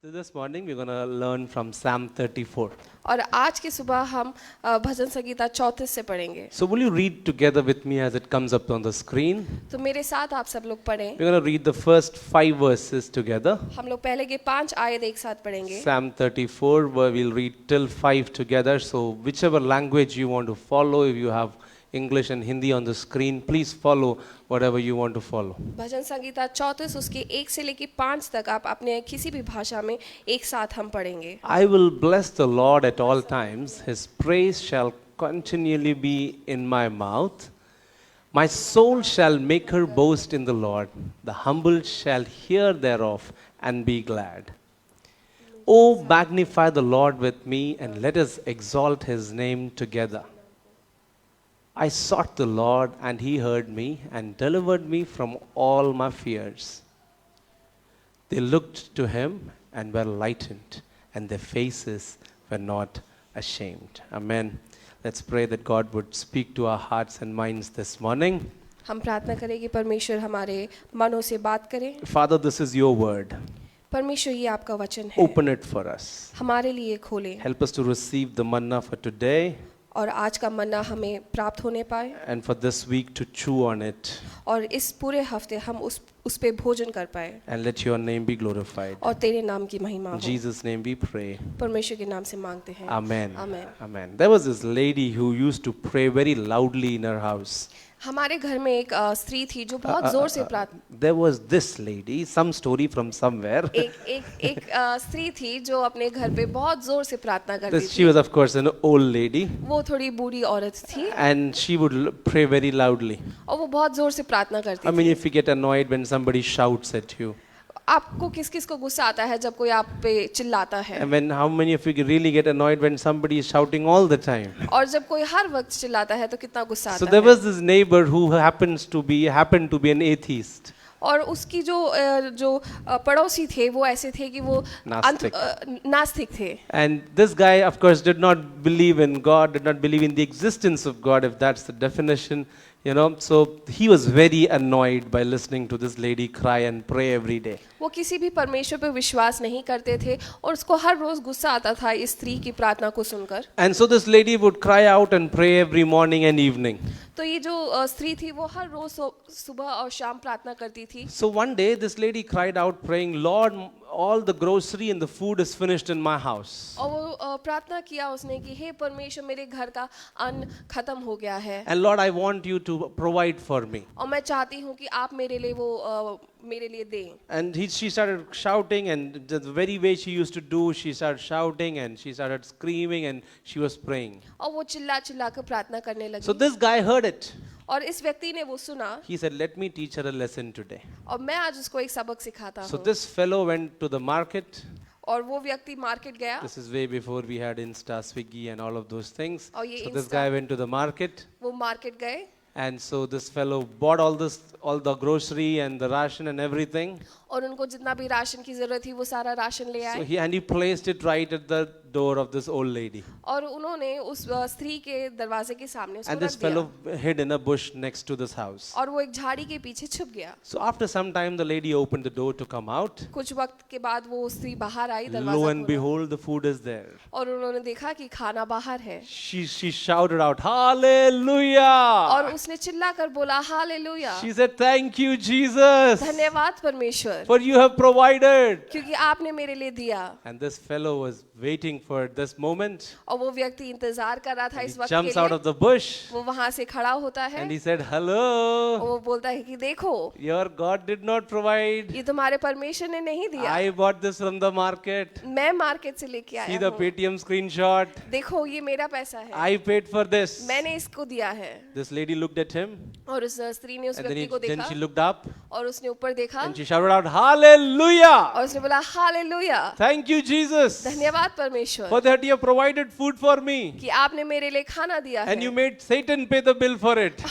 So this morning we're going to learn from Psalm 34. और आज की सुबह हम भजन संगीता 34 से पढ़ेंगे। So will you read together with me as it comes up on the screen? तो मेरे साथ आप सब लोग पढ़ें। We're going to read the first 5 verses together. हम लोग पहले के 5 आयत एक साथ पढ़ेंगे। Psalm 34 where we'll read till 5 together. So whichever language you want to follow, if you have English and Hindi on the screen, please follow whatever you want to follow. भजन संगीता 34 उसके 1 से लेकर 5 तक आप अपने किसी भी भाषा में एक साथ हम पढ़ेंगे। I will bless the Lord at all times. His praise shall continually be in my mouth. My soul shall make her boast in the Lord. The humble shall hear thereof and be glad. Oh, magnify the Lord with me, and let us exalt his name together. I sought the Lord, and he heard me and delivered me from all my fears. They looked to him and were lightened, and their faces were not ashamed. Amen. Let's pray that God would speak to our hearts and minds this morning. हम प्रार्थना करें कि परमेश्वर हमारे मनों से बात करे। Father, this is your word. परमेश्वर ये आपका वचन है। Open it for us. हमारे लिए खोले Help us to receive the manna for today और आज का मन्ना हमें प्राप्त होने पाए and for this week to chew on it. और इस पूरे हफ्ते हम उस पे भोजन कर पाए And let your name be glorified. और तेरे नाम की महिमा In हो। Jesus' name we pray. परमेश्वर के नाम से मांगते हैं। Amen. Amen. Amen. There was this lady who used to pray very loudly in her house. हमारे घर में एक स्त्री थी जो बहुत जोर से प्रार्थना There was this lady, some story from somewhere. एक स्त्री थी जो अपने घर पे बहुत जोर से प्रार्थना करती She थी। was, of course, an old lady, वो थोड़ी बूढ़ी औरत थी and she would pray very loudly. और वो बहुत जोर से प्रार्थना करती I mean, थी। if you get annoyed when somebody shouts at you, आपको किस किस को गुस्सा आता है जब कोई आप पे चिल्लाता है and when how many of you really get annoyed when somebody is shouting all the time? और जब कोई हर वक्त चिल्लाता है तो कितना गुस्सा So आता there है। was this neighbor who happened to be an atheist. और उसकी जो पड़ोसी थे वो ऐसे थे कि वो नास्तिक। नास्तिक थे। And this guy, of course, did not believe in God, did not believe in the existence of God, if that's the definition, you know. So he was very annoyed by listening to this lady cry and pray every day. वो किसी भी परमेश्वर पे विश्वास नहीं करते थे और उसको हर रोज गुस्सा आता था इस स्त्री की प्रार्थना को सुनकर। And so this lady would cry out and pray every morning and evening. तो ये जो स्त्री थी वो हर रोज सुबह और शाम प्रार्थना करती थी। So one day this lady cried out praying, Lord, all the grocery and the food is finished in my house. और वो प्रार्थना किया उसने कि हे परमेश्वर मेरे घर का अन्न खत्म हो गया है And Lord, I want you to provide for me. और मैं चाहती हूँ कि आप मेरे लिए वो मेरे लिए दें। And she started shouting, and the very way she used to do, she started shouting and she started screaming and she was praying. और वो चिल्ला चिल्ला कर प्रार्थना करने So लगी this guy heard it. और इस व्यक्ति ने वो सुना He said, let me teach her a lesson today. और मैं आज उसको एक सबक सिखाता So हूँ। this fellow went to the market. और वो व्यक्ति मार्केट गया। This is way before we had Insta, Swiggy and all of those things. और ये So this Insta- guy went to the market. वो मार्केट गए And so this fellow bought all the grocery and the ration and everything. और उनको जितना भी ration की जरूरत थी वो सारा राशन ले So आए he placed it right at the door of this old lady. और उन्होंने उस स्त्री के दरवाजे के सामने उसको And रख this fellow दिया hid in a bush next to this house. और वो एक झाड़ी के पीछे छुप गया। So after some time, the lady opened the door to come out. कुछ वक्त के बाद वो स्त्री बाहर आई Lo दरवाजा and खोला behold, the food is there. और उन्होंने देखा कि खाना बाहर है She shouted out, Hallelujah! और उसने चिल्ला कर बोला hallelujah She said, Thank you, Jesus, धन्यवाद परमेश्वर for you have provided. क्योंकि आपने मेरे लिए दिया। And this fellow was waiting for this moment. और वो व्यक्ति इंतजार कर रहा था He इस वक्त jumps के out लिए। of the bush वो वहां से खड़ा होता है and he said, और Hello, वो बोलता है कि देखो your God did not provide. ये तुम्हारे परमेश्वर ने नहीं दिया। I bought this from the market. मैं मार्केट से लेके See आया the हूँ। Paytm screenshot. देखो ये मेरा पैसा है I paid for this. मैंने इसको दिया है। This lady looked at him और उस स्त्री ने उस and व्यक्ति को then देखा she looked up और उसने ऊपर देखा and she shouted out, Hallelujah! और उसने बोला हालेलुया Thank you, Jesus, धन्यवाद परमेश्वर for that you have provided food for me कि आपने मेरे लिए खाना दिया and you है made Satan pay the bill for it.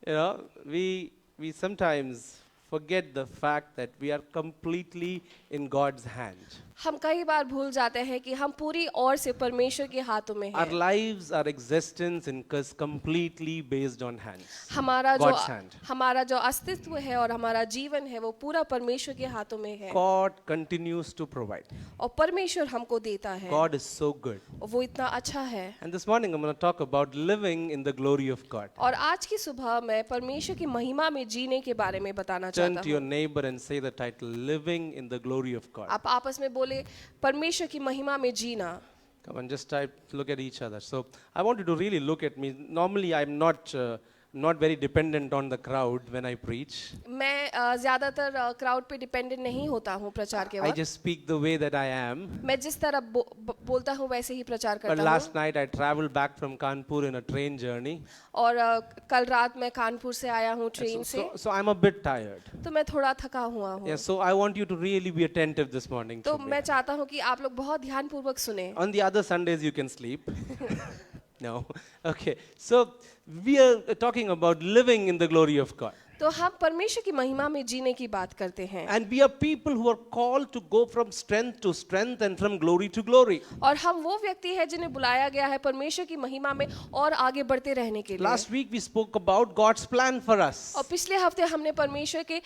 You know, we sometimes forget the fact that we are completely in God's hand. हम कई बार भूल जाते हैं कि हम पूरी ओर से परमेश्वर के हाथों में Our हैं। lives, our existence is completely based on hands. God's hand. हमारा जो अस्तित्व है और हमारा जीवन है वो पूरा परमेश्वर के हाथों में है God continues to provide. और परमेश्वर हमको देता है God is so good. और वो इतना अच्छा है। And this morning I'm going to talk about living in the glory of God. और आज की सुबह मैं परमेश्वर की महिमा में जीने के बारे में बताना Turn चाहता to your हूँ। neighbor and say the title, Living in the Glory of God. आप आपस में बोले परमेश्वर की महिमा में जीना। Come on, just type, look at each other. So I want you to really look at me. Normally I'm not very dependent on the crowd when I preach. मैं ज्यादातर क्राउड पे डिपेंडेंट नहीं होता हूँ प्रचार के I वक्त। just speak the way that I am. मैं जिस तरह बोलता हूँ वैसे ही प्रचार But करता last हूँ। night I traveled back from Kanpur in a train journey. और कल रात मैं कानपुर से आया हूँ ट्रेन से, So I'm a bit tired. तो मैं थोड़ा थका हुआ हूँ। Yeah, so I want you to really be attentive this morning. तो to me. मैं चाहता हूँ कि आप लोग बहुत ध्यानपूर्वक सुने। On the other Sundays you can sleep. No. Okay. So we are talking about living in the glory of God. तो हम परमेश्वर की महिमा में जीने की बात करते हैं। And we are people who are called to go from strength to strength and from glory to glory. और हम वो व्यक्ति हैं जिन्हें बुलाया गया है परमेश्वर की महिमा में और आगे बढ़ते रहने के लिए। Last week we spoke about God's plan for us. और पिछले हफ्ते हमने परमेश्वर के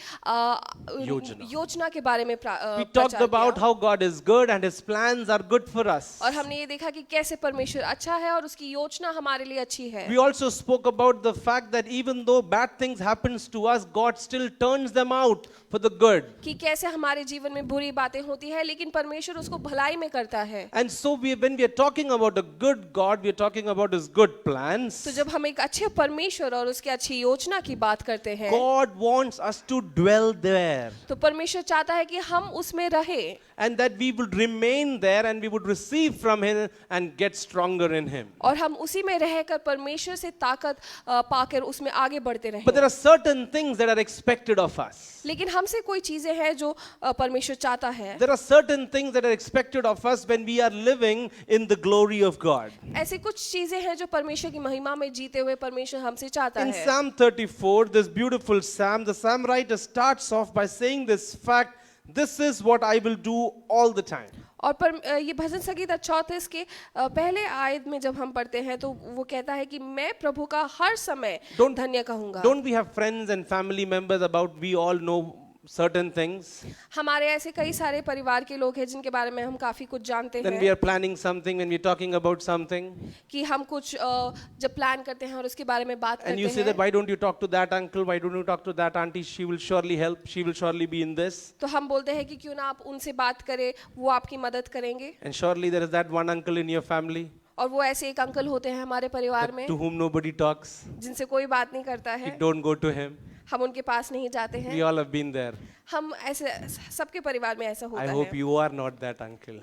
योजना के बारे में We प्रचार talked about किया। how God is good and His plans are good for us. और हमने ये देखा कि कैसे परमेश्वर अच्छा है और उसकी योजना हमारे लिए अच्छी है। We also spoke about the fact that even though bad things happens to us, God still turns them out for the good. कि कैसे हमारे जीवन में बुरी बातें होती है लेकिन परमेश्वर उसको भलाई में करता है। And so when we are talking about a good God, we are talking about His good plans. तो जब हम एक अच्छे परमेश्वर और उसकी अच्छी योजना की बात करते हैं, God wants us to dwell there. तो परमेश्वर चाहता है कि हम उसमें रहे And that we would remain there and we would receive from Him and get stronger in Him. और हम उसी में रहकर परमेश्वर से ताकत पाकर उसमें आगे बढ़ते रहें। But there are certain things that are expected of us. लेकिन हमसे कोई चीजें हैं जो परमेश्वर चाहता है। There are certain things that are expected of us when we are living in the glory of God. ऐसी कुछ चीजें हैं जो परमेश्वर की महिमा में जीते हुए परमेश्वर हमसे चाहता In है। Psalm 34, this beautiful psalm, the psalm writer starts off by saying this fact, this is what I will do all the time. और ये भजन संगीता 34 के पहले आयत में जब हम पढ़ते हैं तो वो कहता है कि मैं प्रभु का हर समय धन्य कहूंगा। Don't we have friends and family members about we all know certain things? हमारे ऐसे कई सारे परिवार के लोग हैं जिनके बारे में हम काफी कुछ जानते Then we हैं are planning something, when we are talking about something, कि हम कुछ जब प्लान करते हैं और उसके बारे में बात and you करते say that हैं why don't you talk to that uncle, why don't you talk to that auntie, she will surely help, she will surely be in this. तो हम बोलते हैं कि क्यों ना आप उनसे बात करें, वो आपकी मदद करेंगे। And surely there is that one uncle in your family और वो ऐसे एक अंकल होते हैं हमारे परिवार में to whom nobody talks. जिनसे कोई बात नहीं करता You है, don't go to him. हम उनके पास नहीं जाते We हैं। all have been there. हम ऐसे सबके परिवार में ऐसा I होता hope है। you are not that uncle.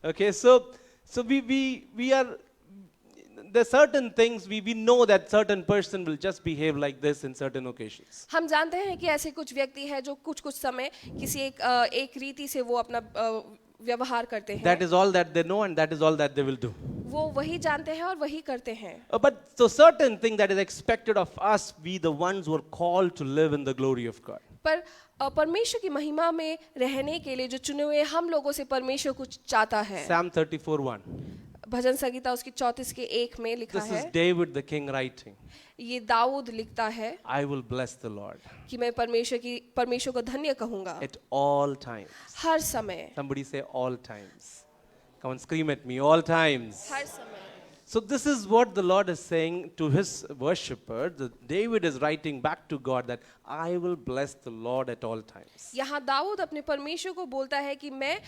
Okay, so we are, there are certain things we know that certain person will just behave like this in certain occasions. हम जानते हैं कि ऐसे कुछ व्यक्ति हैं जो कुछ कुछ समय किसी एक रीति से वो अपना व्यवहार करते हैं। That is all that they know and that is all that they will do. वो वही जानते हैं और वही करते हैं। But so certain thing that is expected of us, we the ones who are called to live in the glory of God. पर परमेश्वर की महिमा में रहने के लिए जो चुने हुए हम लोगों से परमेश्वर कुछ चाहता है। Psalm 34:1. भजन संगीता उसकी 34 के 1 में लिखा This है, is David the king writing. ये दाऊद लिखता है I will bless the Lord कि मैं परमेश्वर को धन्य कहूंगा at all times. हर समय। Somebody say all times. Come on, scream at me, all times. हर समय। So this is what the Lord is saying to His worshipper. David is writing back to God that I will bless the Lord at all times. यहाँ दाऊद अपने परमेश्वर को बोलता है कि मैं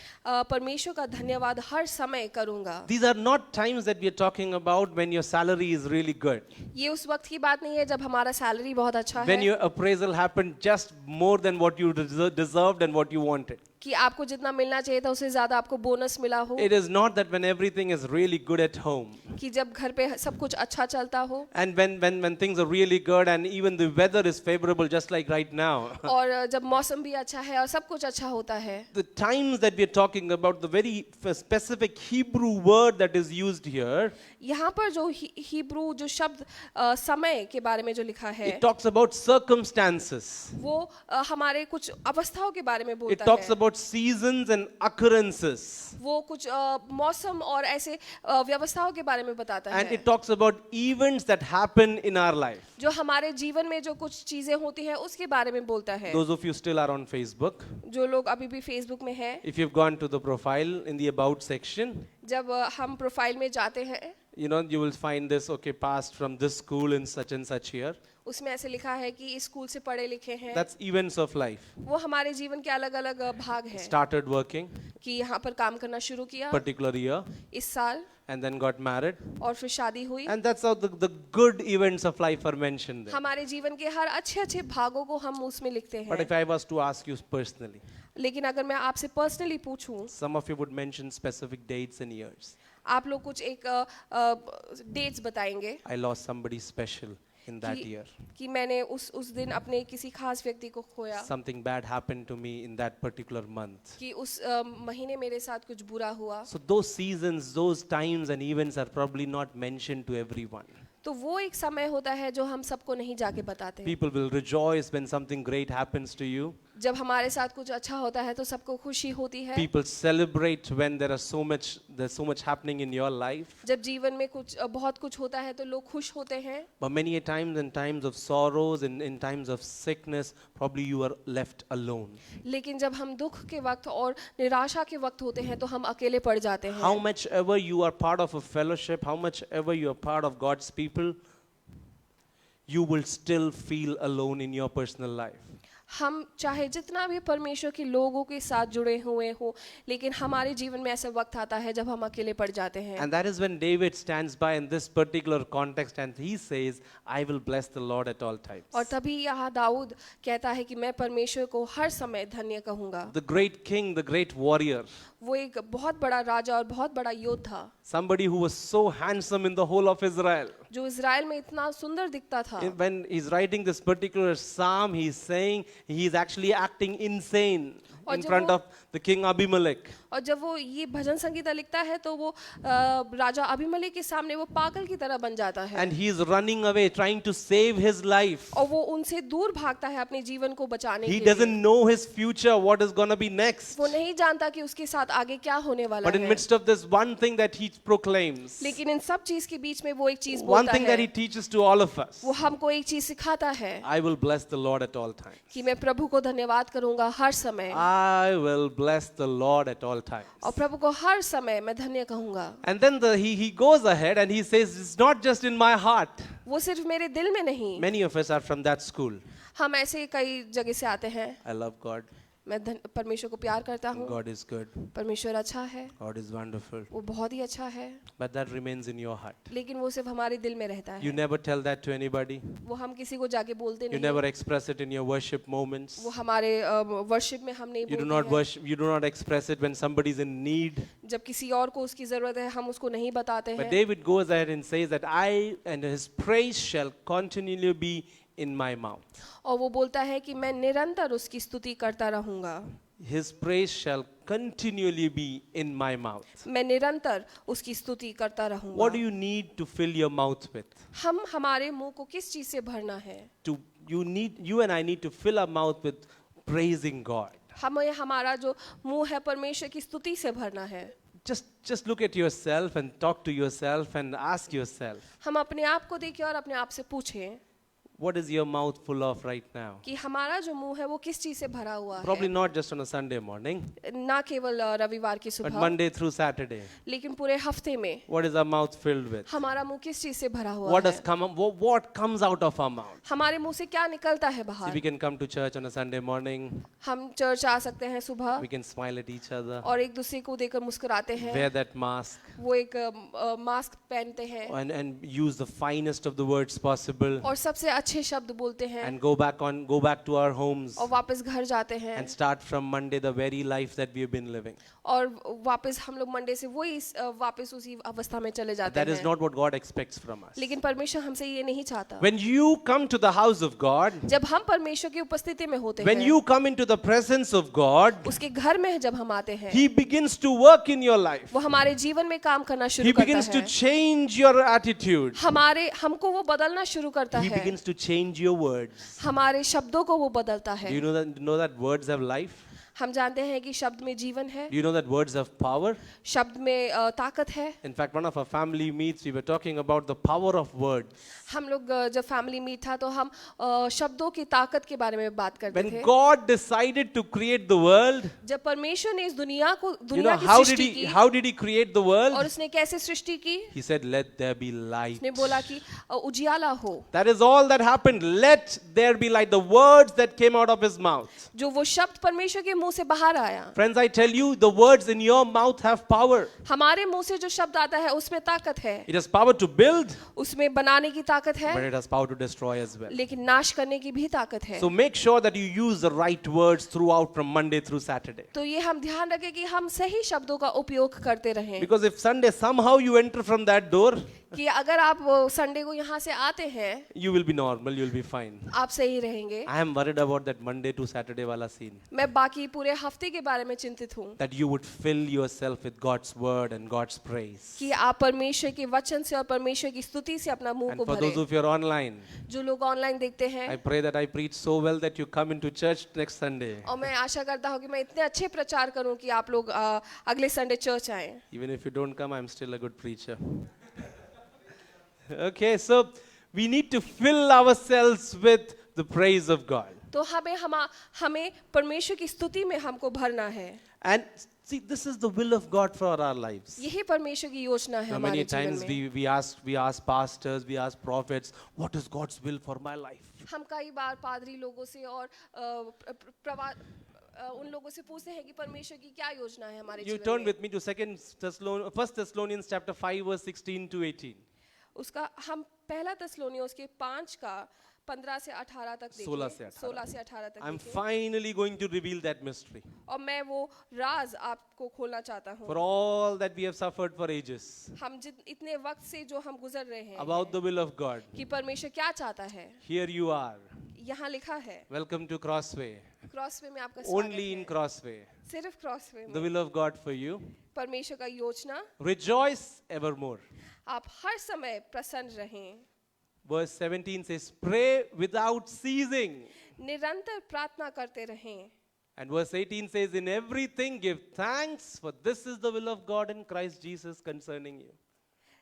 परमेश्वर का धन्यवाद हर समय करूंगा। These are not times that we are talking about when your salary is really good. ये उस वक्त की बात नहीं है जब हमारा सैलरी बहुत अच्छा When है, your appraisal happened just more than what you deserved and what you wanted. कि आपको जितना मिलना चाहिए था उससे ज्यादा आपको बोनस मिला हो, It is not that when everything is really good at home कि जब घर पे सब कुछ अच्छा चलता हो and when things are really good and even the weather is favorable just like right now. और जब मौसम भी अच्छा है और सब कुछ अच्छा होता है. The times that we are talking about, the very specific Hebrew word that is used here, यहाँ पर जो हिब्रू जो शब्द समय के बारे में जो लिखा है, it talks about circumstances. वो हमारे कुछ अवस्थाओं के बारे में It बोलता talks है. about seasons and occurrences. वो कुछ मौसम और ऐसे व्यवस्थाओं के बारे में बताता And है, it talks about events that happen in our life. जो हमारे जीवन में जो कुछ चीजें होती हैं उसके बारे में बोलता है. Those of you still are on Facebook, जो लोग अभी भी फेसबुक में हैं, if you've gone to the profile in the about section, जब हम प्रोफाइल में जाते हैं, you will find this, okay, passed from this school in such and such year. उसमें ऐसे लिखा है कि इस स्कूल से पढ़े लिखे हैं. That's events of life. वो हमारे जीवन के अलग अलग भाग हैं, Started working, कि यहाँ पर काम करना शुरू किया particular year, इस साल, and then got married. और फिर शादी हुई. And that's how the good events of life are mentioned there. हमारे जीवन के हर अच्छे अच्छे भागों को हम उसमें लिखते But हैं. if I was to ask you personally, लेकिन अगर मैं आपसे पर्सनली पूछूं, some of you would mention specific dates and years. आप लोग कुछ एक डेट्स बताएंगे I lost somebody special in that year. कि मैंने उस दिन अपने किसी खास व्यक्ति को खोया, Something bad happened to me in that particular month. कि उस महीने मेरे साथ कुछ बुरा हुआ. So those seasons, those times and events are probably not mentioned to everyone. तो वो एक समय होता है जो हम सबको नहीं जाके बताते हैं. People will rejoice when something great happens to you. जब हमारे साथ कुछ अच्छा होता है तो सबको खुशी होती है. People celebrate when there's so much happening in your life. जब जीवन में कुछ बहुत कुछ होता है तो लोग खुश होते हैं. But many a times in times of sorrows and in times of sickness, probably you are left alone. लेकिन जब हम दुख के वक्त और निराशा के वक्त होते हैं तो हम अकेले पड़ जाते हैं. How much ever you are part of a fellowship, how much ever you are part of God's people, you will still feel alone in your personal life. हम चाहे जितना भी परमेश्वर के लोगों के साथ जुड़े हुए हो, लेकिन हमारे जीवन में ऐसा वक्त आता है जब हम अकेले पड़ जाते हैं. And that is when David stands by in this particular context and he says, I will bless the Lord at all times. और तभी यहाँ दाऊद कहता है कि मैं परमेश्वर को हर समय धन्य कहूँगा. The great king, the great warrior, वो एक बहुत बड़ा राजा और बहुत बड़ा योद्धा, somebody who was so handsome in the whole of Israel. जो इज़राइल में इतना सुंदर दिखता था. When he's writing this particular psalm, he's saying he's actually acting insane in front of the king Abimelech. और जब वो ये भजन संगीता लिखता है तो वो राजा अबीमेलेक के सामने वो पागल की तरह बन जाता है. And he's running away, trying to save his life. और वो उनसे दूर भागता है अपने जीवन को बचाने He के लिए. doesn't know his future, what is going to be next. वो नहीं जानता कि उसके साथ आगे क्या होने वाला But in है. midst of this, one thing that he proclaims, लेकिन इन सब चीज के बीच में वो एक चीज one बोलता thing that he है, teaches to all of us, वो हमको एक चीज सिखाता है I will bless the Lord at all times. कि मैं प्रभु को धन्यवाद करूंगा हर समय, I will bless the Lord at all times. और प्रभु को हर समय मैं धन्य कहूंगा. And then he goes ahead and he says, it's not just in my heart. वो सिर्फ मेरे दिल में नहीं. Many of us are from that school. हम ऐसे कई जगह से आते हैं. I love God. मैं परमेश्वर को प्यार करता हूँ. God is good. परमेश्वर अच्छा है. God is wonderful. वो बहुत ही अच्छा है. But that remains in your heart. लेकिन वो सिर्फ हमारे दिल में रहता You है. never tell that to anybody. वो हम किसी को जाके बोलते You नहीं. never express it in your worship moments. वो हमारे वर्शिप में हम नहीं You do बोलते not हैं. worship. You do not express it when somebody is in need. जब किसी और को उसकी जरूरत है हम उसको नहीं बताते But हैं. David goes ahead and says that I and his praise shall continually be in my mouth. और वो बोलता है कि मैं निरंतर उसकी स्तुति करता रहूंगा. His praise shall continually be in my mouth. मैं निरंतर उसकी स्तुति करता रहूंगा. What do you need to fill your mouth with? हम हमारे मुंह को किस चीज से भरना है? You and I need to fill our mouth with praising God. हमें हमारा जो मुंह है परमेश्वर की स्तुति से भरना है. Just look at yourself and talk to yourself and ask yourself, हम अपने आप को देखें और अपने आप से पूछें what is your mouth full of right now? कि हमारा जो मुंह है वो किस चीज से भरा हुआ Probably है. not just on a Sunday morning, ना केवल रविवार की but सुबह, Monday through Saturday. लेकिन पूरे हफ्ते में What is our mouth filled with? हमारा मुंह किस चीज से भरा हुआ What है. does what comes out of our mouth? हमारे मुंह से क्या निकलता है See, बाहर. we can come to church on a Sunday morning. हम चर्च आ सकते हैं सुबह We can smile at each other, और एक दूसरे को देखकर मुस्कुराते हैं. wear that mask, वो एक मास्क पहनते हैं and use the finest of the words possible. और सबसे अच्छे शब्द बोलते हैं and go back to our homes और वापस घर जाते हैं and start from Monday the very life that we have been living. और वापस हम लोग मंडे से वही वापस उसी अवस्था में चले जाते That is हैं। not what God expects from us. लेकिन परमेश्वर हमसे ये नहीं चाहता। When you come to the house of God, जब हम परमेश्वर की उपस्थिति में होते when हैं, you come into the presence of God, उसके घर में जब हम आते हैं, He begins to work in your life. वो हमारे जीवन में काम करना He शुरू करता begins to है। change your attitude. हमको वो बदलना शुरू करता He है। begins to change your words. हमारे शब्दों को वो बदलता Do है। you know that words have life? हम जानते हैं कि शब्द में जीवन है, Do you know that words have power? शब्द में ताकत है। In fact, one of our family meets, we were talking about the power of words. हम लोग जब फैमिली मीट था तो हम शब्दों की ताकत के बारे में बात करते When थे। God decided to create the world, जब परमेश्वर ने इस दुनिया you know, की सृष्टि की how did He create the और world? उसने कैसे सृष्टि की? He said, "Let there be light." उसने बोला कि उजियाला हो। That is all that happened. Let there be light. The words that came out of His mouth. जो वो शब्द परमेश्वर के मुंह से बाहर आया। Friends, I tell you, the words in your mouth have power. हमारे मुंह से जो शब्द आता है उसमें ताकत है। It has power to build, उसमें बनाने की ताकत है, but it has power to destroy as well. लेकिन नाश करने की भी ताकत है। So make sure that you use the right words throughout from Monday through Saturday. तो ये हम ध्यान रखें कि हम सही शब्दों का उपयोग करते रहें। Because if Sunday somehow you enter from that door, कि अगर आप संडे को यहाँ से आते हैं, you will be normal, you will be fine. आप सही रहेंगे। I am worried about that Monday to Saturday wala scene. मैं बाकी पूरे हफ्ते के बारे में चिंतित हूँ That you would fill yourself with God's word and God's praise. कि आप परमेश्वर के वचन से और परमेश्वर की स्तुति से अपना मुंह And को for those भरें। of you who are online, जो लोग ऑनलाइन देखते हैं, I pray that I preach so well that you come into church next Sunday. और मैं आशा करता हूँ कि मैं इतने अच्छे प्रचार करूँ कि आप लोग अगले संडे चर्च आएं। Even if you don't come, I'm still a good preacher. Okay, so we need to fill ourselves with the praise of God. तो हमें परमेश्वर की स्तुति में हमको भरना है। And see, this is the will of God for our lives. यही परमेश्वर की योजना है Now, हमारे many जीवन times में। we ask pastors, we ask prophets, what is God's will for my life? हम कई बार पादरी लोगों से और उन लोगों से पूछते हैं कि परमेश्वर की क्या योजना है हमारे You जीवन turn में। with me to 1 Thessalonians chapter 5 verse 16 to 18. उसका हम पहला तस्लोनियों उसके 5 का 15 से 18 तक देखें। 16 से 18 16 से 18 तक I'm देखें। finally going to reveal that mystery. और मैं वो राज आपको खोलना चाहता For हूँ। all that we have suffered for ages हम इतने वक्त से जो हम गुजर रहे हैं about the will of God, कि परमेश्वर क्या चाहता है, here you are. यहाँ लिखा है। Welcome to Crossway. क्रॉसवे में आपका Only in स्वागत है। Crossway. सिर्फ क्रॉसवे The में will of God for you. परमेश्वर का योजना। Rejoice evermore. आप हर समय प्रसन्न रहें, Verse 17 says, pray without ceasing. निरंतर प्रार्थना करते रहें। And verse 18 says, in everything give thanks, for this is the will of God in Christ Jesus concerning you.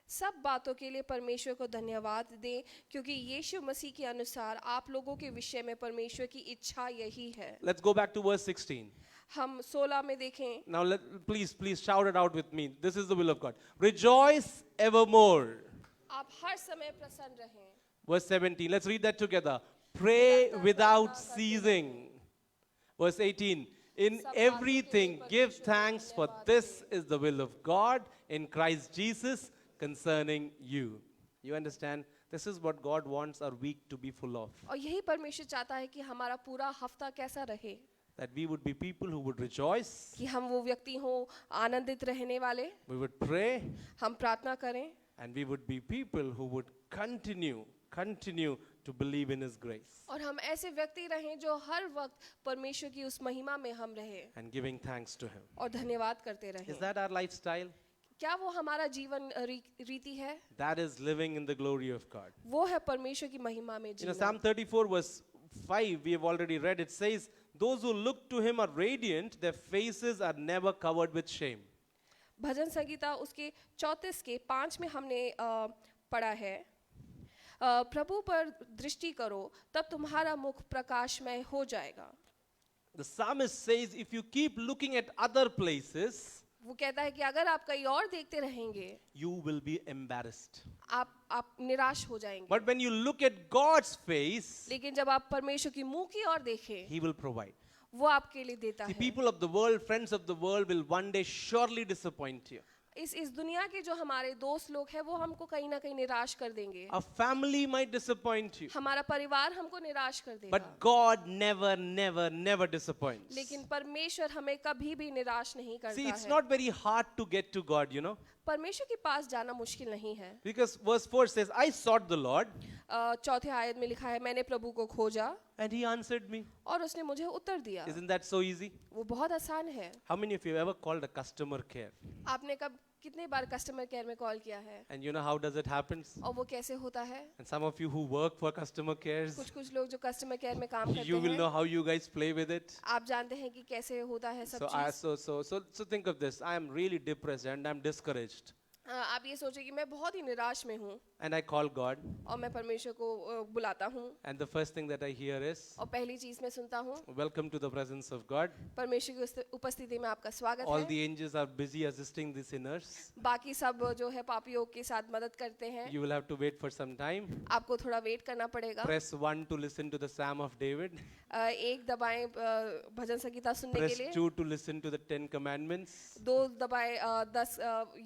सब बातों के लिए परमेश्वर को धन्यवाद दें, क्योंकि यीशु मसीह के अनुसार आप लोगों के विषय में परमेश्वर की इच्छा यही है। Let's go back to verse 16. हम 16 में देखें। Now please shout it out with me. This is the will of God. Rejoice evermore. आप हर समय प्रसन्न रहें। Verse 17. Let's read that together. Pray without ceasing. Verse 18. In everything give thanks, for this is the will of God in Christ Jesus concerning you. You understand? This is what God wants our week to be full of. और यही परमेश्वर चाहता है कि हमारा पूरा हफ्ता कैसा रहे, That we would be people who would rejoice, कि हम वो व्यक्ति हों आनंदित रहने वाले, we would pray, हम प्रार्थना करें, and we would be people who would continue to believe in His grace और हम ऐसे व्यक्ति रहें जो हर वक्त परमेश्वर की उस महिमा में हम रहें and giving thanks to Him. और धन्यवाद करते Is रहें। that our lifestyle? क्या वो हमारा जीवन रीति है? That is living in the glory of God. वो है परमेश्वर की महिमा में You know, Jeena. Psalm 34 verse 5, we have already read, it says, those who look to Him are radiant, their faces are never covered with shame. भजन संगीता उसके 34 के 5 में हमने पढ़ा है, प्रभु पर दृष्टि करो तब तुम्हारा मुख प्रकाशमय हो जाएगा। The psalmist says, if you keep looking at other places, वो कहता है कि अगर आप कहीं और देखते रहेंगे, you will be embarrassed. आप निराश हो जाएंगे। But when you look at God's face, लेकिन जब आप परमेश्वर की मुंह की ओर देखें, He will provide. वो आपके लिए देता See, है। people of the world, friends of the world will one day surely disappoint you. इस दुनिया के जो हमारे दोस्त लोग हैं वो हमको कहीं ना कहीं निराश कर देंगे, A family might disappoint you. हमारा परिवार हमको निराश कर देगा, But God never, never, never disappoints. लेकिन परमेश्वर हमें कभी भी निराश नहीं See, करता it's है। not very hard to get to God, you know. परमेश्वर के पास जाना मुश्किल नहीं है। Because verse 4 says, I sought the Lord चौथे आयत में लिखा है, मैंने प्रभु को खोजा and he answered me. और उसने मुझे उत्तर दिया। Isn't that so easy? वो बहुत आसान है। How many of you have ever called a customer care? आपने कितने बार कस्टमर केयर में कॉल किया है And you know how does it happen? और वो कैसे होता है? And some of you who work for customer cares, कुछ लोग जो कस्टमर केयर में काम करते you will हैं, know how you guys play with it. आप जानते हैं कि कैसे होता है सब So चीज। so think of this. I am really depressed and I'm discouraged. आप ये सोचिए कि मैं बहुत ही निराश में हूँ And I call God. और मैं परमेश्वर को बुलाता हूँ And the first thing that I hear is, और पहली चीज मैं सुनता हूँ, welcome to the presence of God. परमेश्वर की उपस्थिति में आपका स्वागत All है। the angels are busy assisting the sinners. बाकी सब जो है पापियों के साथ मदद करते हैं, You will have to wait for some time. आपको थोड़ा वेट करना पड़ेगा। Press 1 to listen to the Psalm of David. एक दबाएं भजन संगीता सुनने के Press लिए, 2 to listen to the 10 commandments. दो दबाएं 10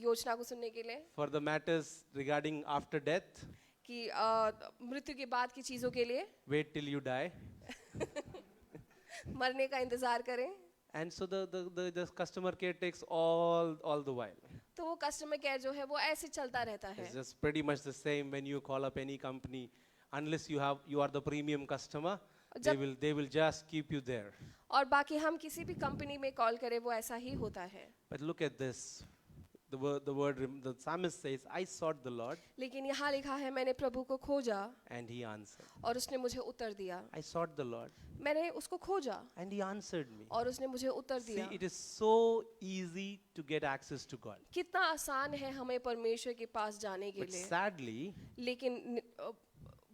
योजना को सुनने के लिए, For the matters regarding after death, कि मृत्यु के बाद की चीजों के लिए wait till you die. मरने का इंतजार करें। And so the customer care takes all the while. तो वो कस्टमर केयर जो है वो ऐसे चलता रहता है। It's just pretty much the same when you call up any company. Unless you are the premium customer, they will just keep you there. और बाकी हम किसी भी कंपनी में कॉल करें वो ऐसा ही होता है। But look at this. The psalmist says, I sought the Lord लेकिन यहाँ लिखा है, मैंने प्रभु को खोजा and he answered. और उसने मुझे उत्तर दिया। I sought the Lord मैंने उसको खोजा and he answered me. और उसने मुझे उत्तर See, दिया। it is so easy to get access to God. कितना आसान है हमें परमेश्वर के पास जाने के But लिए, sadly, लेकिन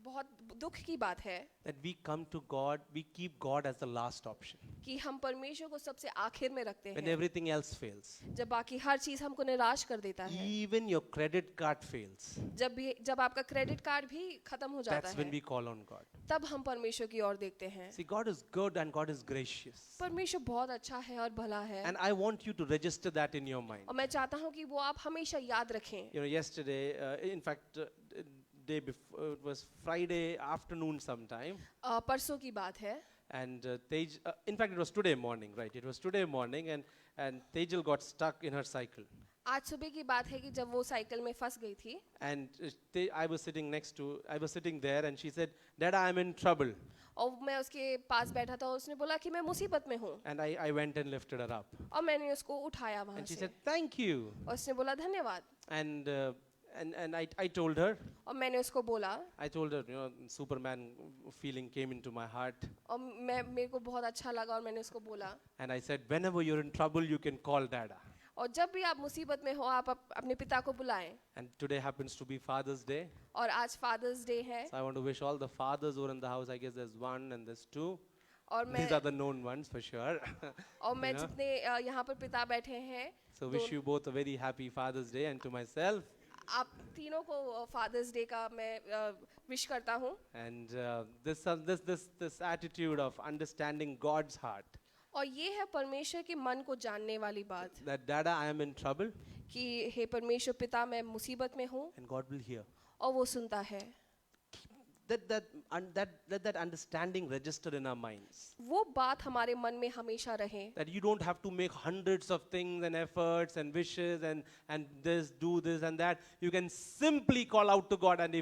बहुत दुख की बात है that we come to God, we keep God as the last option. कि हम परमेश्वर को सबसे आखिर में रखते When हैं, everything else fails, जब बाकी हर चीज हमको निराश कर देता है। even your credit card fails, जब आपका क्रेडिट कार्ड भी खत्म हो जाता that's when है, we call on God. तब हम परमेश्वर की ओर देखते हैं। See, God is good and God is gracious. परमेश्वर बहुत अच्छा है और भला है, And I want you to register that in your mind. और मैं चाहता हूँ कि वो आप हमेशा याद रखें। You know, yesterday, in fact, day before, it was Friday afternoon sometime, परसों की बात है, and in fact, it was today morning, right? It was today morning, and Tejal got stuck in her cycle. आज सुबह की बात है कि जब वो साइकिल में फंस गई थी And I was sitting there, and she said, Dad, I'm in trouble. और मैं उसके पास बैठा था और उसने बोला कि मैं मुसीबत में हूँ, And I went and lifted her up. और मैंने उसको उठाया वहाँ And she से said, thank you. और उसने बोला धन्यवाद, And I told her, और मैंने उसको बोला, you know, Superman feeling came into my heart. और मेरे को बहुत अच्छा लगा और मैंने उसको बोला, And I said, whenever you're in trouble, you can call Dada. और जब भी आप मुसीबत में हो आप अपने पिता को बुलाएं। And today happens to be Father's Day. और आज फादर्स डे है, So I want to wish all the fathers who are in the house. I guess there's one and there's two. और मैं These are the known ones for sure. और मैं you know. जितने यहाँ पर पिता बैठे हैं, So wish you both a very happy Father's Day, and to myself. आप तीनों को फादर्स डे का मैं विश करता हूँ। And this attitude of understanding God's heart. और ये है परमेश्वर के मन को जानने वाली बात That Dada, I am in trouble, कि हे परमेश्वर पिता मैं मुसीबत में हूँ, and God will hear. और वो सुनता है। Let that understanding register in our minds. वो बात हमारे मन में हमेशा रहे That you don't have to make hundreds of things and efforts and wishes and do this and that. You can simply call out to God and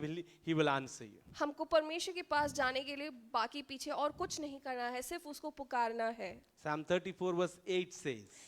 He will answer you. हमको परमेश्वर के पास जाने के लिए बाकी पीछे और कुछ नहीं करना है, सिर्फ उसको पुकारना है। Psalm 34 verse 8 says,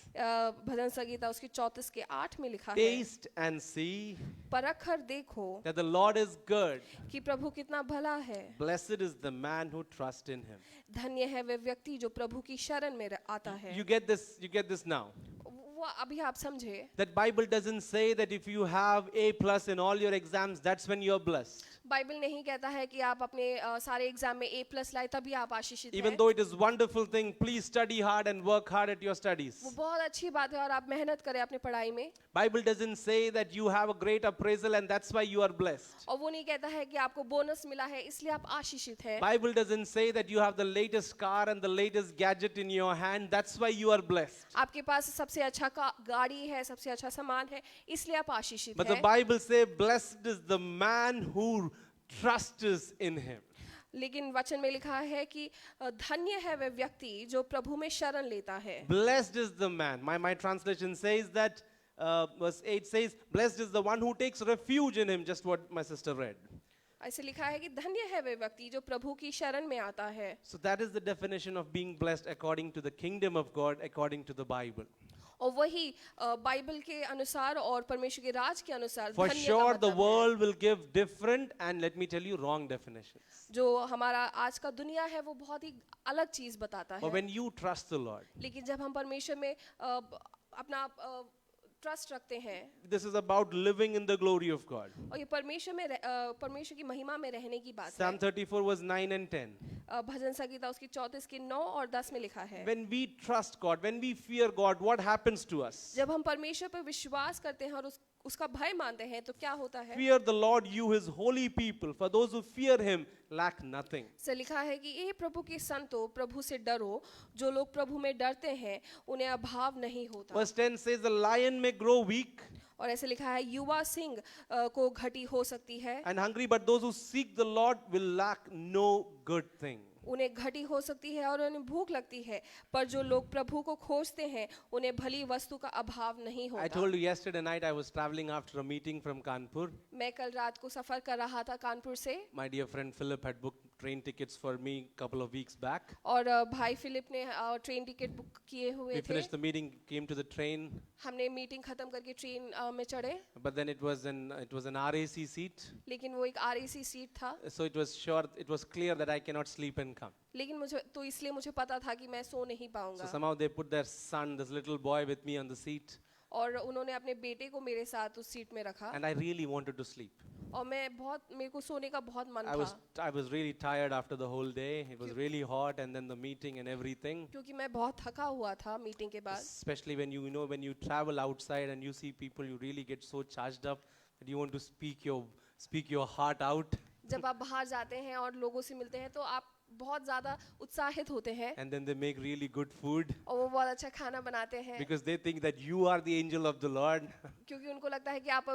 भजन संगीता उसके 34 के 8 में लिखा है, taste and see परख कर देखो that the Lord is good. कि प्रभु कितना भला है। Blessed is the man who trusts in Him. धन्य है वे व्यक्ति जो प्रभु की शरण में आता है। You get this now. वो अभी आप समझे, That Bible doesn't say that if you have A+ in all your exams, that's when you're blessed. Bible नहीं कहता है कि आप अपने सारे एग्जाम में A+ लाए तभी आप आशीषित Even हैं। though it is wonderful thing, please study hard and work hard at your वो studies. बहुत अच्छी बात है और आप मेहनत करें अपनी पढ़ाई में। Bible doesn't say that you have a great appraisal and that's why you are blessed. और वो नहीं कहता है कि आपको बोनस मिला है इसलिए आप आशीषित हैं। Bible doesn't say that you have the latest car and the latest gadget in your hand, that's why you are blessed. आपके पास सबसे अच्छा गाड़ी है, सबसे अच्छा सामान है, इसलिए आप आशीषित But the हैं। Bible says, blessed is the man who trusts in him. लेकिन वचन में लिखा है कि धन्य है वह व्यक्ति जो प्रभु में शरण लेता है। Blessed is the man. My translation says that, verse 8 says, blessed is the one who takes refuge in him, just what my sister read. ऐसे लिखा है कि धन्य है वह व्यक्ति जो प्रभु की शरण में आता है। So that is the definition of being blessed according to the kingdom of God, according to the Bible. और वही बाइबल के अनुसार और परमेश्वर के राज के अनुसार For धन्य का sure, the मतलब है। world will give different and let me tell you, wrong definitions. जो हमारा आज का दुनिया है वो बहुत ही अलग चीज बताता But है। when you trust the Lord, लेकिन जब हम परमेश्वर में अपना ट्रस्ट रखते हैं this is about living in the glory of God. और ये परमेश्वर की महिमा में रहने की बात Psalm है। 34 was 9 and 10. भजन संगीता उसकी 34 के 9 और 10 में लिखा है। When we trust God, when we fear God, what happens to us? जब हम परमेश्वर पर विश्वास करते हैं और उसका भय मानते हैं तो क्या होता है? Fear the Lord, you his holy people. For those who fear him, lack nothing. से लिखा है कि ये प्रभु के संतो, प्रभु से डरो। जो लोग प्रभु में डरते हैं उन्हें अभाव नहीं होता। Verse 10 says, the lion may grow weak और ऐसे लिखा है युवा सिंह को घटी हो सकती है, and hungry, but those who seek the Lord will lack no good thing. उन्हें घटी हो सकती है और उन्हें भूख लगती है, पर जो लोग प्रभु को खोजते हैं उन्हें भली वस्तु का अभाव नहीं I होता। told you yesterday night I was traveling after a meeting from Kanpur. मैं कल रात को सफर कर रहा था कानपुर से My dear friend Philip had booked train tickets for me a couple of weeks back. और भाई फिलिप ने ट्रेन टिकट बुक किए हुए We थे। finished the meeting, came to the train, हमने मीटिंग खत्म करके ट्रेन में चढ़े, but then it was an RAC seat. लेकिन वो एक RAC सीट था, So it was clear that I cannot sleep and come. लेकिन मुझे पता था कि मैं सो नहीं So पाऊंगा। somehow they put their son, this little boy, with me on the seat, और उन्होंने अपने बेटे को मेरे साथ उस सीट में रखा and I really wanted to sleep. और मेरे को सोने का बहुत मन I था was really tired after the whole day. It was really hot, and then the meeting and everything. क्योंकि मैं बहुत थका हुआ था मीटिंग के बाद। Especially when when you travel outside and you see people, you really get so charged up that you want to speak your heart out. जब आप बाहर जाते हैं और लोगों से मिलते हैं तो आप बहुत ज्यादा उत्साहित होते हैं And then they make really good food और वो बहुत अच्छा खाना बनाते हैं because they think that you are the angel of the Lord. क्योंकि उनको लगता है कि आप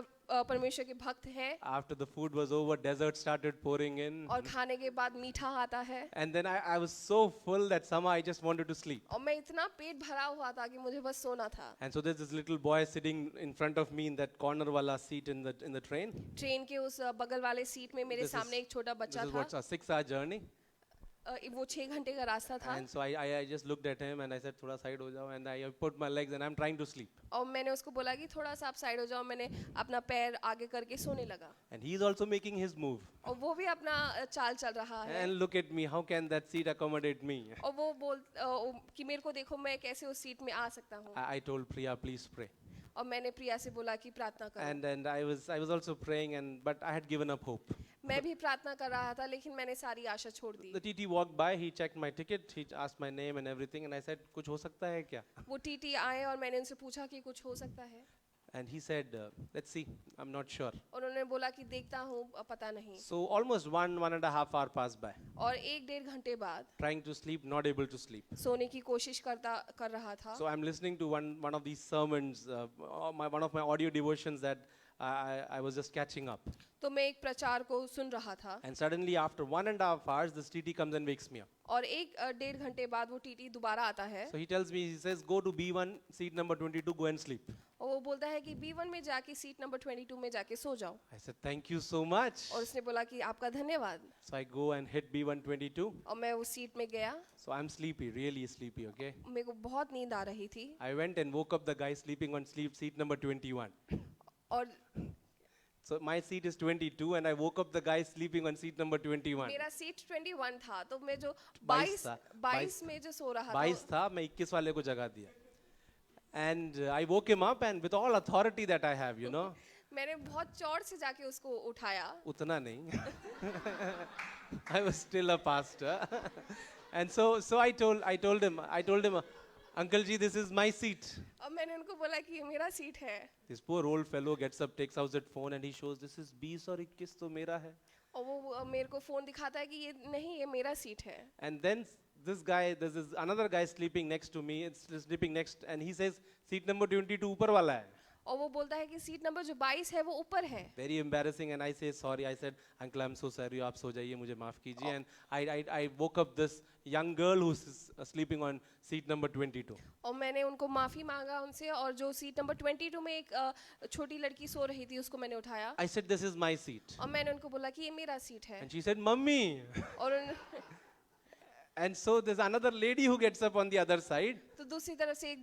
परमेश्वर के भक्त हैं। After the food was over, dessert started pouring in. और खाने के बाद मीठा आता है And then I was so full that somehow I just wanted to sleep. और मैं इतना पेट भरा हुआ था कि मुझे बस सोना था। And so there's this little boy sitting in front of me in that corner wala seat in the train. Train के उस बगल वाले सीट में मेरे सामने एक छोटा This बच्चा is था। what's a 6-hour journey. वो 6 घंटे का रास्ता था And so I just looked at him and I said, "Thoda side ho jao," and I put my legs and I'm trying to sleep. और मैंने उसको बोला कि थोड़ा सा आप साइड हो जाओ। मैंने अपना पैर आगे करके सोने लगा And he's also making his move. और वो भी अपना चाल चल रहा है And look at me, how can that seat accommodate me? और वो कि मेरे को देखो मैं कैसे उस सीट में आ सकता हूँ। I told Priya, please pray. और मैंने प्रिया से बोला कि प्रार्थना करो। And I was also praying, but I had given up hope. मैं भी प्रार्थना कर रहा था लेकिन मैंने सारी आशा छोड़ दी। The TT walked by, he checked my ticket, he asked my name and everything, and I said, कुछ हो सकता है क्या? वो टीटी आए और मैंने उनसे पूछा कि कुछ हो सकता है। And he said, let's see, I'm not sure. उन्होंने बोला कि देखता हूँ पता नहीं। So almost 1.5 hours passed by. और 1-1.5 घंटे बाद Trying to sleep, not able to sleep. सोने की कोशिश कर रहा था। So I'm listening to one of these sermons, one of my audio devotions that I was just catching up. तो मैं एक प्रचार को सुन रहा था And suddenly after 1.5 hours, this TT comes and wakes me up. और 1-1.5 घंटे बाद वो टीटी दोबारा आता है So he tells me, he says, go to B1, seat number 22, go and sleep. और वो बोलता है कि B1 में जाके सीट नंबर 22 में जाके सो जाओ। I said, thank you so much. और उसने बोला कि आपका धन्यवाद। So I go and hit B122. और मैं उस सीट में गया। So I'm sleepy, really sleepy, okay? मेरे को बहुत नींद आ रही थी I went and woke up the guy sleeping on seat number 21. और So my seat is 22 and I woke up the guy sleeping on seat number 21. मेरा seat 21 था तो मैं जो 22 था, 22 में जो सो रहा 22 था था, मैं 21 वाले को जगा दिया. And I woke him up and with all authority that I have, मैंने बहुत चौड़ से जाके उसको उठाया, Utna nahi. I was still a pastor. And so I told him, Uncle ji, this is my seat. और मैंने उनको बोला कि ये मेरा सीट है। This poor old fellow gets up, takes out that phone and he shows this is 20 और 21 तो मेरा है. और वो मेरे को फोन दिखाता है कि ये नहीं, ये मेरा सीट है। And then there's this another guy sleeping next to me, it's sleeping next, and he says, seat number 22 ऊपर वाला है. और वो बोलता है कि सीट नंबर जो 22 है वो ऊपर है। Very embarrassing, and I say sorry. I said, Uncle, I'm so sorry. आप सो जाइए, मुझे माफ कीजिए. And I woke up this young girl who's sleeping on seat number 22. और मैंने उनको माफी मांगा उनसे, और जो सीट नंबर 22 में एक छोटी लड़की सो रही थी उसको मैंने उठाया। I said, this is my seat. और मैंने उनको बोला कि ये मेरा सीट है। And she said, Mummy. और And so there's another lady who gets up on the other side. तो दूसरी तरफ से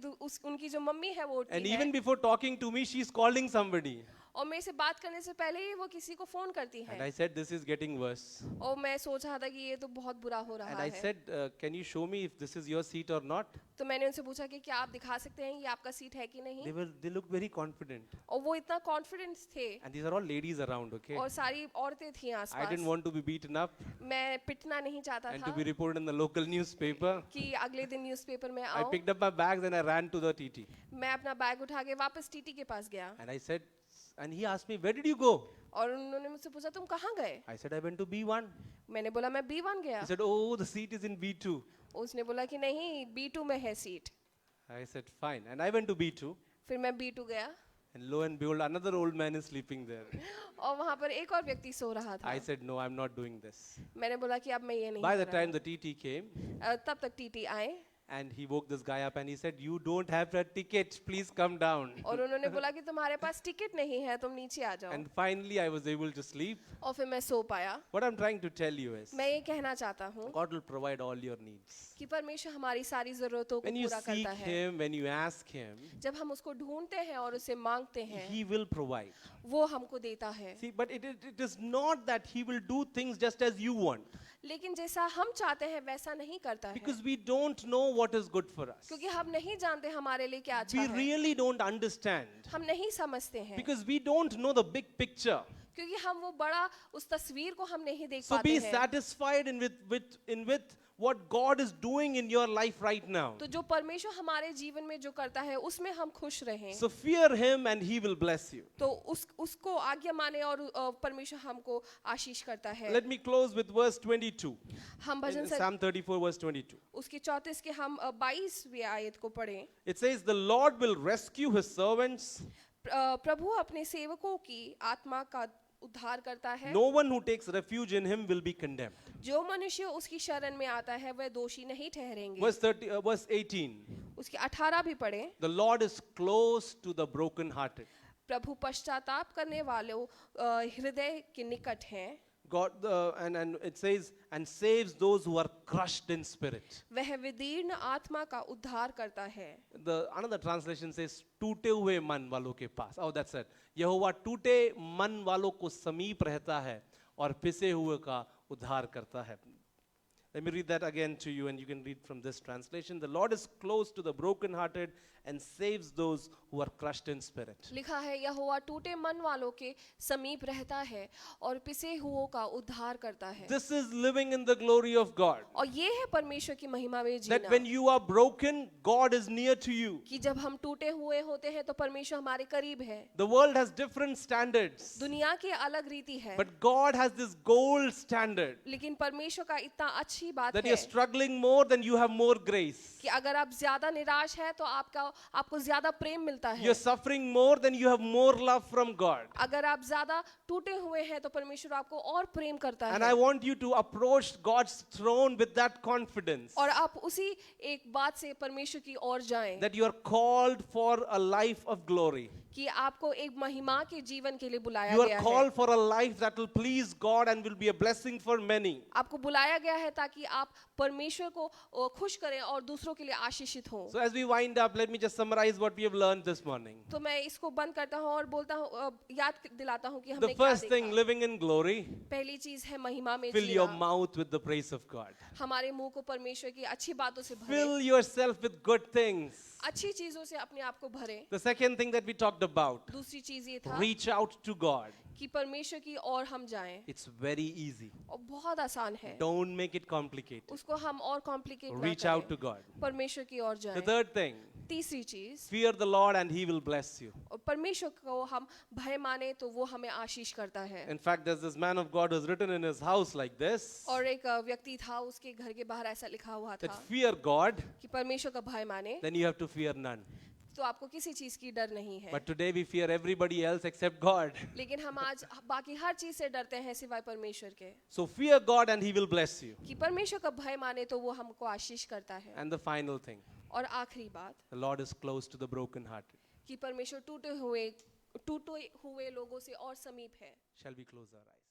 उनकी जो मम्मी है वो उठती And है। even before talking to me, she's calling somebody. और मेरे से बात करने से पहले ही वो किसी को फोन करती And है। I said, this is getting worse. और मैं सोच रहा था कि ये तो बहुत बुरा हो रहा And I है। said, can you show me if this is your seat or not? तो मैंने उनसे पूछा कि क्या आप दिखा सकते हैं ये आपका सीट है कि नहीं। They looked very confident. और वो इतना कॉन्फिडेंस थे, And these are all ladies around, okay? और सारी औरतें थी I आसपास। didn't want to be beaten up मैं पिटना नहीं चाहता and था to be reported in the local newspaper. कि अगले दिन न्यूज़पेपर में I आऊं। picked up my bags and I ran to the TT. मैं अपना बैग उठा के वापस टीटी के पास गया, And I said, and he asked me, where did you go? और उन्होंने मुझसे पूछा तुम कहाँ गए। I said, I went to B1. मैंने बोला मैं B1 गया। He said, oh, the seat is in B2. उसने बोला कि नहीं B2 में है seat. I said, fine. And I went to B2. फिर मैं B2 गया, And lo and behold, another old man is sleeping there. और वहाँ पर एक और व्यक्ति सो रहा था। I said, no, I'm not doing this. मैंने बोला कि अब मैं ये नहीं By the कर time the TT came, रहा। तब तक टीटी आए, and he woke this guy up and he said, you don't have a ticket, please come down. और उन्होंने बोला कि तुम्हारे पास टिकट नहीं है, तुम नीचे आ जाओ। And finally, I was able to sleep. और फिर मैं सो पाया। What I'm trying to tell you is, मैं ये कहना चाहता हूँ God will provide all your needs. कि परमेश्वर हमारी सारी जरूरतों को When you पूरा seek करता है। Him, when you ask Him, जब हम उसको ढूंढते हैं और उसे मांगते हैं, He will provide. वो हमको देता है। See, but it is not that He will do things just as you want. लेकिन जैसा हम चाहते हैं वैसा नहीं करता है, Because we don't know what is good for us. क्योंकि हम नहीं जानते हमारे लिए क्या अच्छा We है। really don't understand. हम नहीं समझते हैं, Because we don't know the big picture. क्योंकि हम वो बड़ा उस तस्वीर को हम नहीं देख So पाते be हैं। satisfied with what God is doing in your life right now. तो जो परमेश्वर हमारे जीवन में जो करता है उसमें हम खुश रहें। So fear Him and He will bless you. तो उसको आज्ञा माने और परमेश्वर हमको आशीष करता है। Let me close with verse 22. हम भजन In Psalm 34 verse 22. उसके 34 के हम 22वीं आयत को पढ़ें। It says, the Lord will rescue His servants. प्रभु अपने सेवकों की आत्मा का उद्धार करता है। No one who takes refuge in Him will be condemned. जो मनुष्य उसकी शरण में आता है वह दोषी नहीं ठहरेंगे। Verse 18. उसके 18 भी पढ़ें। The Lord is close to the brokenhearted. प्रभु पश्चाताप करने वालों हृदय के निकट हैं। God and it says, and saves those who are crushed in spirit. वह विदीर्ण आत्मा का उद्धार करता है। The another translation says, टूटे हुए मन वालों के पास. Oh, that's it. यहोवा टूटे मन वालों को समीप रहता है और पिसे हुए का उद्धार करता है. Let me read that again to you, and you can read from this translation. The Lord is close to the brokenhearted and saves those who are crushed in spirit. लिखा है यहोवा टूटे मन वालों के समीप रहता है और पिसे हुओं का उद्धार करता है। This is living in the glory of God. और ये है परमेश्वर की महिमा में That Jeena. when you are broken, God is near to you. कि जब हम टूटे हुए होते हैं तो परमेश्वर हमारे करीब है। The world has different standards, दुनिया की अलग रीति है, but God has this gold standard लेकिन परमेश्वर का इतना अच्छी बात that है you're struggling more than you have more grace. कि अगर आप ज्यादा निराश है तो आपको ज्यादा प्रेम मिलता है। You're suffering more than you have more love from God. अगर आप ज्यादा टूटे हुए हैं तो परमेश्वर आपको और प्रेम करता And है। I want you to approach God's throne with that confidence और आप उसी एक बात से परमेश्वर की ओर जाएं that you are called for a life of glory. कि आपको एक महिमा के जीवन के लिए बुलाया You गया are है। called for a life that will please God and will be a blessing for many. आपको बुलाया गया है ताकि आप परमेश्वर को खुश करें और दूसरों के लिए आशीषित हों। So as we wind up, let me just summarize what we have learned this morning. तो मैं इसको बंद करता हूँ और बोलता हूँ, याद दिलाता हूँ कि The हमने क्या first thing, देखा। living in glory, पहली चीज है महिमा में fill your Jeena. mouth with the praise of God. हमारे मुंह को परमेश्वर की अच्छी बातों से भरें। Fill yourself with good things. अच्छी चीजों से अपने आप को भरें। The second thing that we talked about, दूसरी चीज ये था reach out to God. कि परमेश्वर की ओर हम जाएं, It's very easy. और बहुत आसान है, Don't make it complicated. उसको हम और कॉम्प्लिकेट ना Reach out to करें, God. परमेश्वर की ओर The जाएं। third thing, तीसरी चीज, fear the Lord and He will bless you. और परमेश्वर को हम भय माने तो वो हमें आशीष करता है। In fact, there's this man of God who's written in his house like this, और एक व्यक्ति था, उसके घर के बाहर ऐसा लिखा हुआ that था fear God, कि परमेश्वर का भय माने then you have to fear none. तो आपको किसी चीज की डर नहीं है। But today we fear everybody else except God. लेकिन हम आज बाकी हर चीज से डरते हैं सिवाय परमेश्वर के, So fear God and He will bless you. कि परमेश्वर का भय माने तो वो हमको आशीष करता है। And the final thing, और आखिरी बात, the Lord is close to the brokenhearted. कि परमेश्वर टूटे हुए लोगों से और समीप है। Shall we close our eyes?